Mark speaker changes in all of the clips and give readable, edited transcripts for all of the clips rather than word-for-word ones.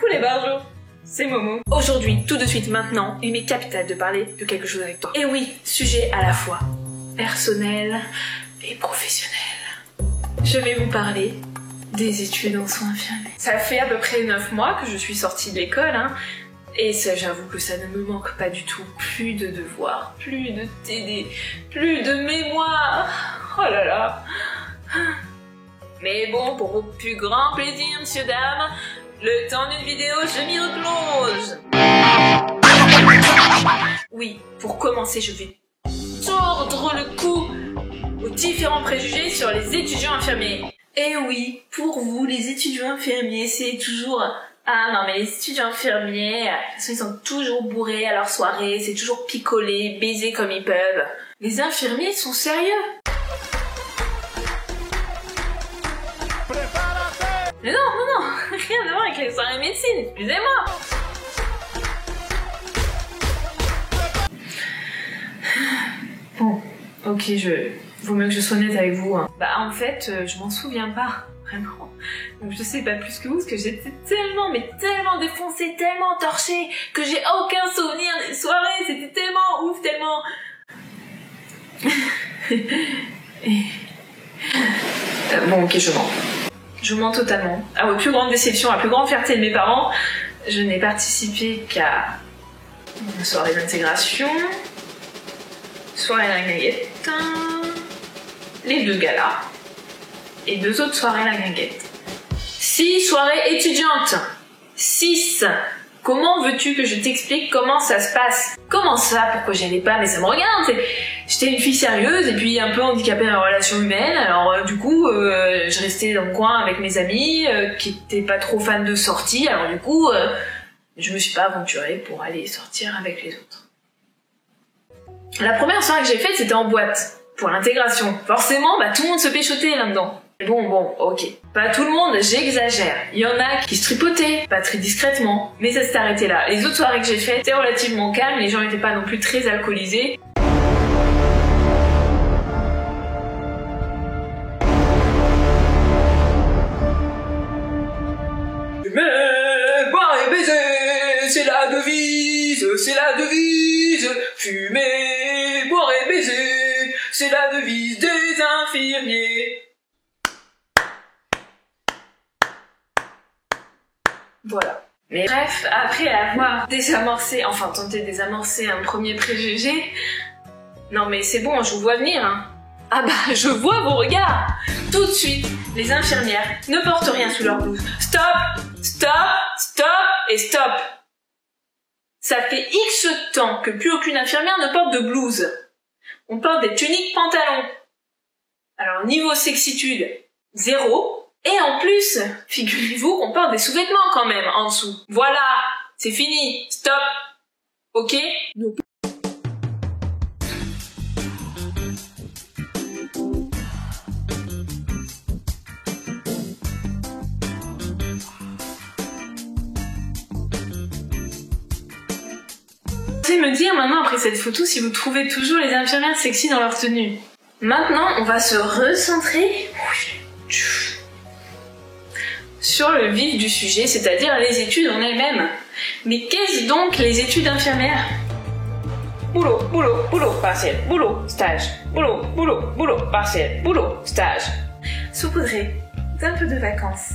Speaker 1: Coucou les barjots, c'est Momo. Aujourd'hui, tout de suite maintenant, il m'est capital de parler de quelque chose avec toi. Et oui, sujet à la fois personnel et professionnel. Je vais vous parler des études en soins infirmiers. Ça fait à peu près 9 mois que je suis sortie de l'école, hein, et j'avoue que ça ne me manque pas du tout. Plus de devoirs, plus de TD, plus de mémoire. Oh là là. Mais bon, pour vos plus grands plaisirs, messieurs, dames, le temps d'une vidéo, je m'y replonge. Oui, pour commencer, je vais tordre le cou aux différents préjugés sur les étudiants infirmiers. Et oui, pour vous, les étudiants infirmiers, c'est toujours... Ah non, mais les étudiants infirmiers, de toute façon, ils sont toujours bourrés à leur soirée, c'est toujours picolé, baiser comme ils peuvent. Les infirmiers sont sérieux. Mais non, rien à voir avec les soirées médecine, excusez-moi. Bon, ok, vaut mieux que je sois nette avec vous. Hein. Bah en fait, je m'en souviens pas, vraiment. Donc je sais pas plus que vous, parce que j'étais tellement défoncée, tellement torchée, que j'ai aucun souvenir des soirées, c'était tellement ouf, tellement... Bon, ok, je mens. Je mens totalement. À votre plus grande déception, à la plus grande fierté de mes parents, je n'ai participé qu'à une soirée d'intégration, soirée la guinguette, les 2 galas et 2 autres soirées la guinguette. 6 soirées étudiantes. 6. Comment veux-tu que je t'explique comment ça se passe? Comment ça? Pourquoi j'y allais pas? Mais ça me regarde. J'étais une fille sérieuse et puis un peu handicapée en relations humaines. Alors du coup, je restais dans le coin avec mes amis qui étaient pas trop fans de sorties. Alors du coup, je me suis pas aventurée pour aller sortir avec les autres. La première soirée que j'ai faite, c'était en boîte pour l'intégration. Forcément, tout le monde se péchotait là-dedans. Bon, ok. Pas tout le monde, j'exagère. Il y en a qui se tripotaient, pas très discrètement, mais ça s'est arrêté là. Les autres soirées que j'ai faites, c'était relativement calme, les gens n'étaient pas non plus très alcoolisés. Fumer, boire et baiser, c'est la devise, c'est la devise. Fumer, boire et baiser, c'est la devise des infirmiers. Voilà. Mais bref, après avoir désamorcé, enfin tenté de désamorcer un premier préjugé, non mais c'est bon, je vous vois venir, hein. Ah bah, je vois vos regards. Tout de suite, les infirmières ne portent rien sous leur blouse. Stop, stop, stop et stop. Ça fait X temps que plus aucune infirmière ne porte de blouse. On porte des tuniques pantalons. Alors niveau sexitude, 0. Et en plus, figurez-vous qu'on porte des sous-vêtements quand même en dessous. Voilà, c'est fini, stop, ok? Vous allez me dire maintenant après cette photo si vous trouvez toujours les infirmières sexy dans leur tenue. Maintenant, on va se recentrer sur le vif du sujet, c'est-à-dire les études en elles-mêmes. Mais qu'est-ce donc les études infirmières? Boulot, boulot, boulot, partiel, boulot, stage, boulot, boulot, boulot, partiel, boulot, stage. Saupoudrez d'un peu de vacances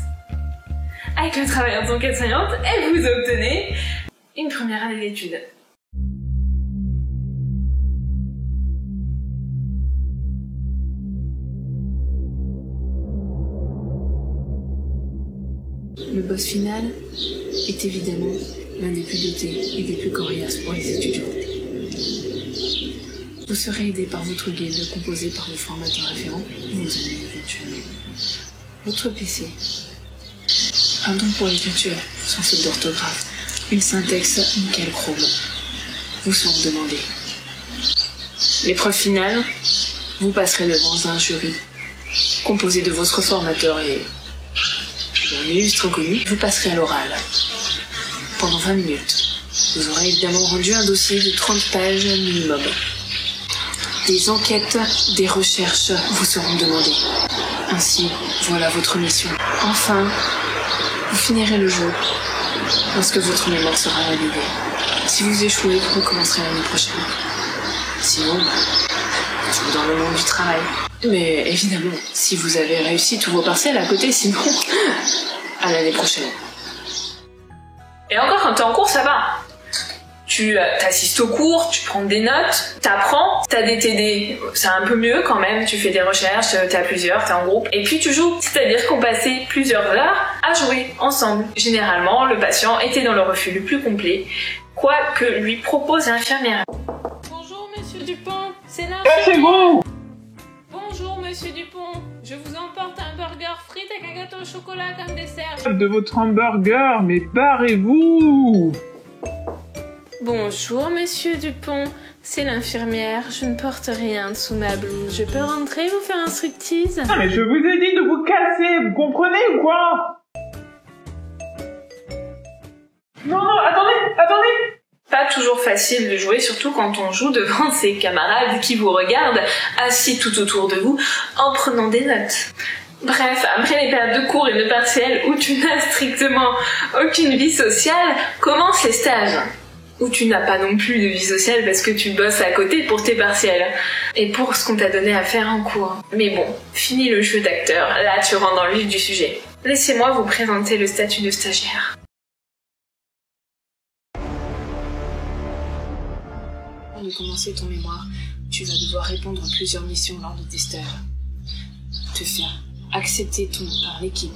Speaker 1: avec le travail en tant qu'aide-soignante et vous obtenez une première année d'études.
Speaker 2: Le boss final est évidemment l'un des plus dotés et des plus coriaces pour les étudiants. Vous serez aidé par votre guilde composée par vos formateurs référents, vos amis éventuellement. Votre PC, un don pour l'écriture, sans faute d'orthographe, une syntaxe nickel chrome, vous seront demandés. L'épreuve finale, vous passerez devant un jury composé de votre formateur et un illustre inconnu, vous passerez à l'oral. Pendant 20 minutes, vous aurez évidemment rendu un dossier de 30 pages minimum. Des enquêtes, des recherches vous seront demandées. Ainsi, voilà votre mission. Enfin, vous finirez le jeu lorsque votre mémoire sera validée. Si vous échouez, vous recommencerez l'année prochaine. Sinon, vous dans le monde du travail. Mais évidemment, si vous avez réussi tous vos partiels à côté, sinon, à l'année prochaine.
Speaker 1: Et encore, quand t'es en cours, ça va. Tu t'assistes aux cours, tu prends des notes, t'apprends, t'as des TD, c'est un peu mieux quand même, tu fais des recherches, t'es à plusieurs, t'es en groupe, et puis tu joues. C'est-à-dire qu'on passait plusieurs heures à jouer ensemble. Généralement, le patient était dans le refus le plus complet, quoi que lui propose l'infirmière.
Speaker 3: Bonjour Monsieur Dupont, c'est là.
Speaker 4: C'est vous.
Speaker 3: Bonjour Monsieur Dupont, je vous emporte un burger frites avec un gâteau au chocolat comme dessert.
Speaker 4: De votre hamburger, mais barrez-vous.
Speaker 3: Bonjour Monsieur Dupont, c'est l'infirmière, je ne porte rien dessous ma blouse. Je peux rentrer vous faire un striptease?
Speaker 4: Ah mais je vous ai dit de vous casser, vous comprenez ou quoi? Non, attendez.
Speaker 1: Pas toujours facile de jouer, surtout quand on joue devant ses camarades qui vous regardent, assis tout autour de vous, en prenant des notes. Bref, après les périodes de cours et de partiels où tu n'as strictement aucune vie sociale, commencent les stages. Où tu n'as pas non plus de vie sociale parce que tu bosses à côté pour tes partiels et pour ce qu'on t'a donné à faire en cours. Mais bon, fini le jeu d'acteur, là tu rentres dans le vif du sujet. Laissez-moi vous présenter le statut de stagiaire.
Speaker 2: Avant de commencer ton mémoire, tu vas devoir répondre à plusieurs missions lors de tes stages. Te faire accepter ton par l'équipe,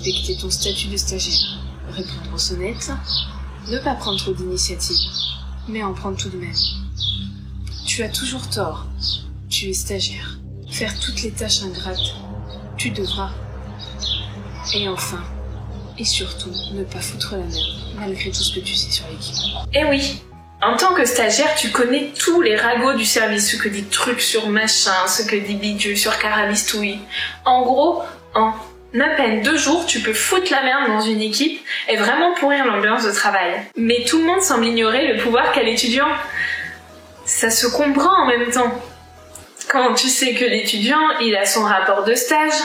Speaker 2: dicter ton statut de stagiaire, répondre aux sonnettes, ne pas prendre trop d'initiative, mais en prendre tout de même. Tu as toujours tort. Tu es stagiaire. Faire toutes les tâches ingrates. Tu devras. Et enfin, et surtout, ne pas foutre la merde, malgré tout ce que tu sais sur l'équipe.
Speaker 1: Eh oui, en tant que stagiaire, tu connais tous les ragots du service, ce que dit truc sur machin, ce que dit bidule sur carabistouille. En gros, en à peine 2 jours, tu peux foutre la merde dans une équipe et vraiment pourrir l'ambiance de travail. Mais tout le monde semble ignorer le pouvoir qu'a l'étudiant. Ça se comprend en même temps. Quand tu sais que l'étudiant, il a son rapport de stage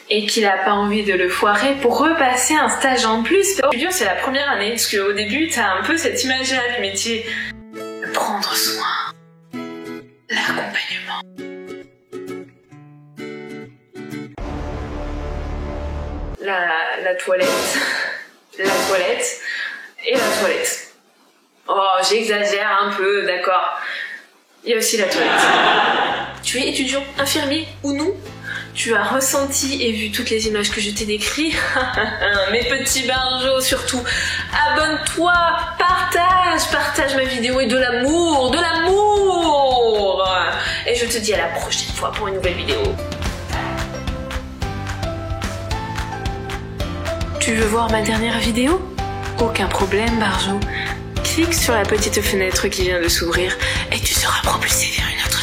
Speaker 1: et qu'il a pas envie de le foirer pour repasser un stage en plus. L'étudiant, c'est la première année, parce qu'au début, t'as un peu cette image-là du métier. De prendre soin. L'accompagnement. La toilette, la toilette et la toilette. Oh, j'exagère un peu, d'accord. Il y a aussi la toilette. Tu es étudiant, infirmier ou non? Tu as ressenti et vu toutes les images que je t'ai décrites. Mes petits barjots, surtout. Abonne-toi, partage ma vidéo et de l'amour, Et je te dis à la prochaine fois pour une nouvelle vidéo. Tu veux voir ma dernière vidéo? Aucun problème, Barjo. Clique sur la petite fenêtre qui vient de s'ouvrir et tu seras propulsé vers une autre